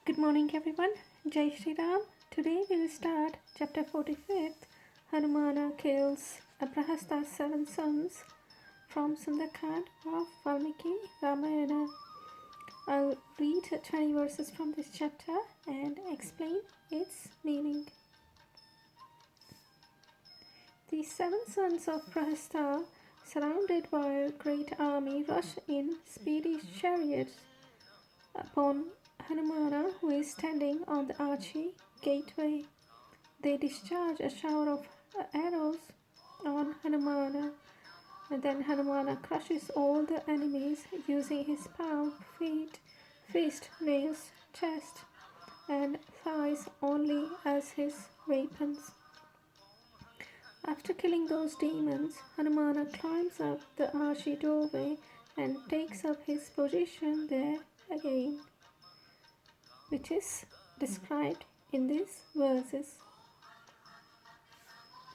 Good morning, everyone. Jai Shri Ram. Today we will start chapter 45. Hanumana kills Prahasta's 7 sons from Sundarkand of Valmiki, Ramayana. I'll read 20 verses from this chapter and explain its meaning. The 7 sons of Prahasta, surrounded by a great army, rush in speedy chariots upon Hanumana, who is standing on the archy gateway. They discharge a shower of arrows on Hanumana, and then Hanumana crushes all the enemies using his palm, feet, fist, nails, chest, and thighs only as his weapons. After killing those demons, Hanumana climbs up the archy doorway and takes up his position there again, which is described in these verses.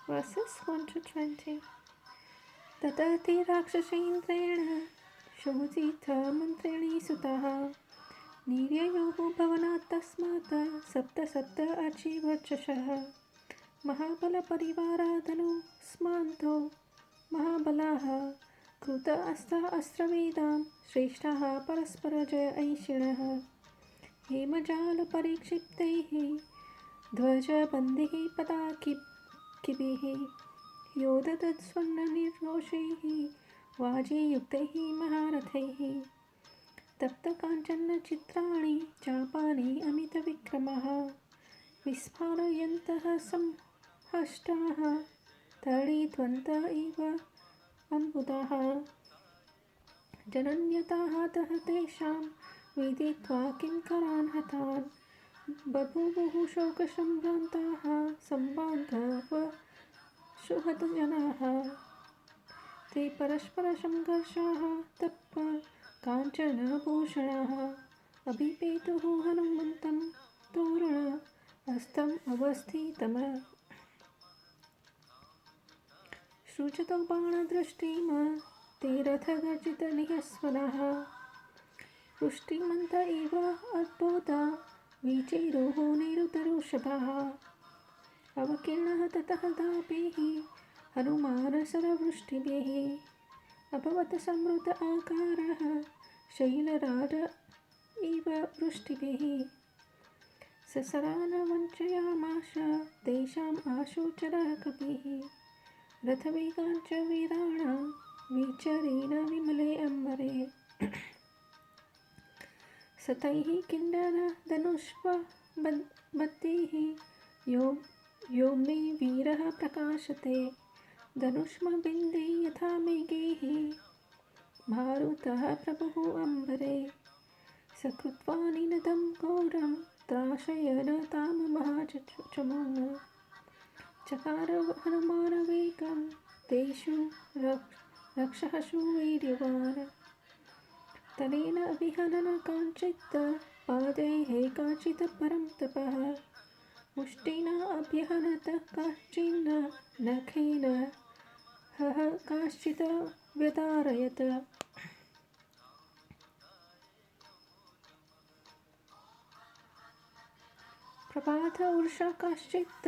Verses 1 to 20. Tatati rakshasendrena Ch45-Mantrini sutaha Niryayohu bhavanat tasmata sapta archivarchashaha Mahabala parivaradanu smanto Mahabalaha Kruta asta astravedam Shreshtaha parasparaja aishinaha हेमजाल परिक्षिप्तैः ध्वजबन्धिः पताकिभिः योदतत्स्वर्णनिर्घोषैः वाजीयुक्तैः महारथैः तप्तकाञ्चनचित्राणि चापानि अमितविक्रमः विस्फारयन्तः संहष्टाः तडित्वन्त इव अम्बुदाः जनन्यताः तः तेषां विदित्वा किङ्करान् हतान् बभूवुः शोकसम्भ्रान्ताः सम्बान्धवशुहतजनाः ते परस्परसङ्घर्षाः तप्त काञ्चनभूषणाः अभिपेतुः हनुमन्तं तोरण हस्तम् अवस्थितम् सृजतो बाणदृष्टिम ते रथगर्जितनिःस्वनः पुष्टिमन्त इव अद्भुता विचिरुः निरुतरुषभः अवकीर्णः ततः दाभिः हनुमानसरवृष्टिभिः अभवत् संवृत आकारः शैलराज इव वृष्टिभिः ससरान् वञ्चयामाश तेषाम् आशोचरः कपिः रथवेगाञ्च वीराणां विचरेण विमले अम्बरे सतैः किन्नरधनुष्वबद्धैः योम्नि वीरः प्रकाशते धनुष्मबिन्दे यथा मेघैः मारुतः प्रभुः अम्बरे सकृत्वा निनदं घोरं त्राशयन् तां महाचमून् चकार हनुमानवेगं तेषु रक्षःषु वीर्यवान् तलेन विहनन काञ्चित् पादैः काचित् परं तपः मुष्टिना अभ्यहनत काश्चिन्न नखेन हः काश्चित् व्यतारयत् प्रपात ऊर्षा काश्चित्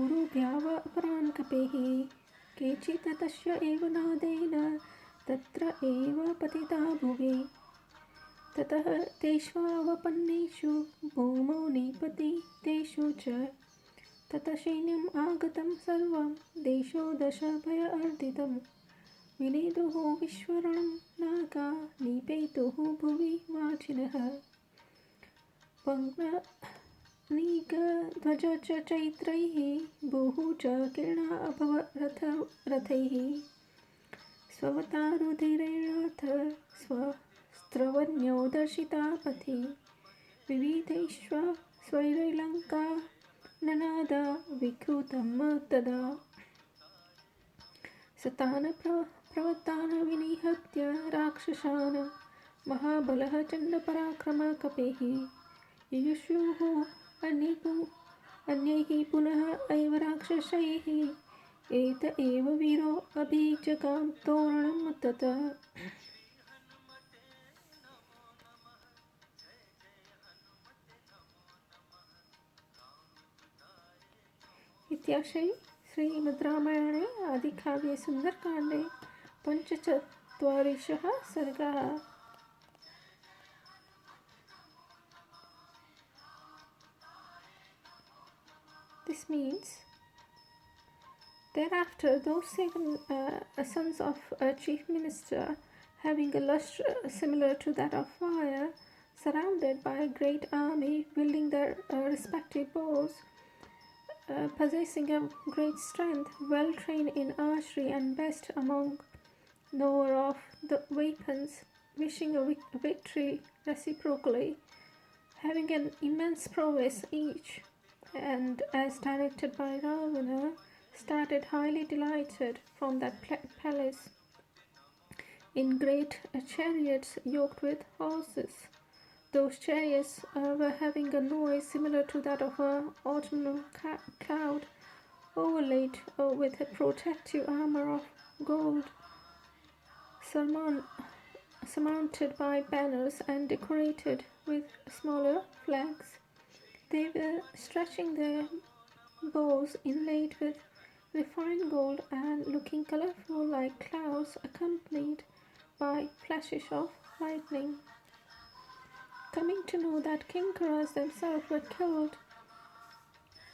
उरुभ्याव अपरान् कपेः केचित् तस्य एव नादेन तत्र एव पतिता भुवि ततः तेष्वावपन्नेषु भूमौ निपतितेषु च ततः सैन्यम् आगतं सर्वं देशो दशभयार्दितं विनेदुः विश्वरणं नागा निपेतुः भुवि वाचिनः पङ्क्नीकध्वज च चैत्रैः भूः च किरणा अभवरथैः स्ववतारुधिरेणाथ स्त्रवन्यो दर्शिता पथि विविधैश्व स्वैरलङ्का ननाद विकृतं तदा सतान् प्रवत्तान् विनिहत्य राक्षसान् महाबलः चण्डपराक्रम कपेः युयुषुः अन्यैः पुनः एव राक्षसैः एत एव वीरो अभिजगाम तोरणं ततः इत्याशै श्रीमद्रामायणे आदिकाव्ये सुन्दरकाण्डे पञ्चचत्वारिंशः सर्गः। This means, thereafter those 7 sons of a chief minister, having a lustre similar to that of fire, surrounded by a great army, wielding their respective bows, possessing a great strength, well trained in archery and best among knower of the weapons, wishing a victory reciprocally, having an immense prowess each, and as directed by Ravana, started highly delighted from that palace in great chariots yoked with horses. Those chariots were having a noise similar to that of an autumnal cloud, overlaid with a protective armor of gold, surmounted by banners and decorated with smaller flags. They were stretching their bows inlaid with refined gold and looking colorful like clouds, accompanied by flashes of lightning. Coming to know that Kinkaras themselves were killed,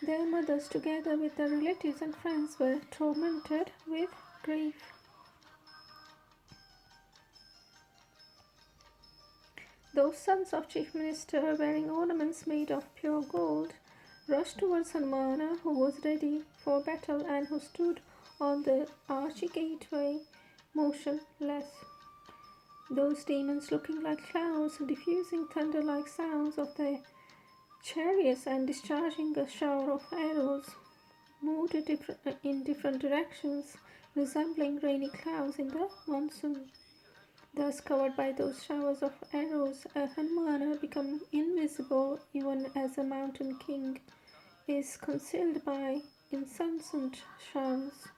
their mothers, together with their relatives and friends, were tormented with grief. Those sons of chief minister, wearing ornaments made of pure gold, rushed towards Hanumana, who was ready for battle and who stood on the archy gateway, motionless. Those demons, looking like clouds, diffusing thunder-like sounds of their chariots and discharging a shower of arrows, moved in different directions, resembling rainy clouds in the monsoon. Thus, covered by those showers of arrows, Hanumana, become invisible even as a mountain king is concealed by incessant showers.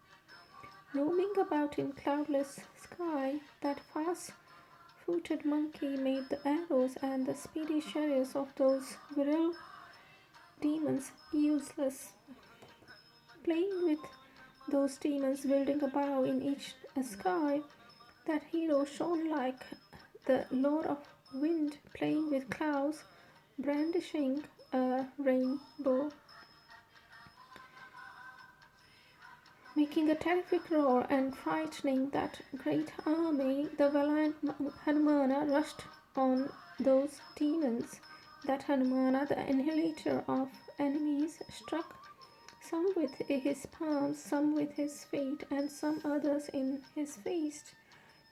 Roaming about in cloudless sky, that fast-footed monkey made the arrows and the speedy chariots of those virile demons useless. Playing with those demons, building a bow in each sky, that hero shone like the Lord of Wind, playing with clouds, brandishing a rainbow, making a terrific roar and frightening that great army. The valiant Hanumana rushed on those demons. That Hanumana, the annihilator of enemies, struck some with his palms, some with his feet, and some others in his fist.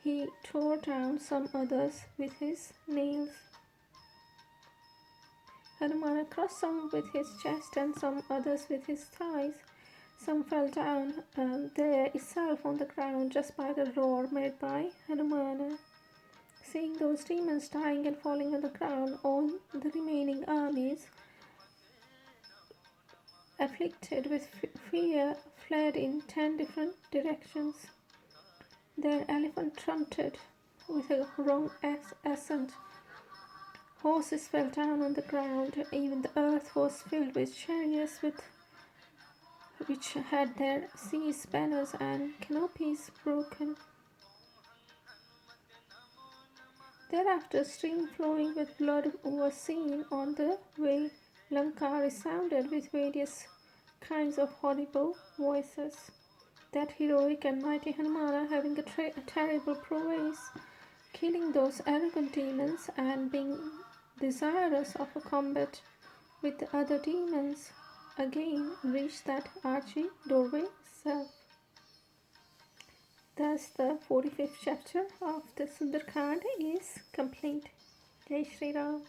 He tore down some others with his nails. Hanumana crushed some with his chest and some others with his thighs. Some fell down there itself on the ground just by the roar made by Hanumana. Seeing those demons dying and falling on the ground, all the remaining armies, afflicted with fear, fled in 10 different directions. Their elephant trumpeted with a wrong accent. Horses fell down on the ground. Even the earth was filled with chariots which had their seas, banners, and canopies broken. Thereafter, a stream flowing with blood was seen on the way. Lanka resounded with various kinds of horrible voices. That heroic and mighty Hanumana, having a terrible prowess, killing those arrogant demons and being desirous of a combat with the other demons, again reached that archy doorway itself. Thus the 45th chapter of the Sundarkand is complete. Jai Shri Ram.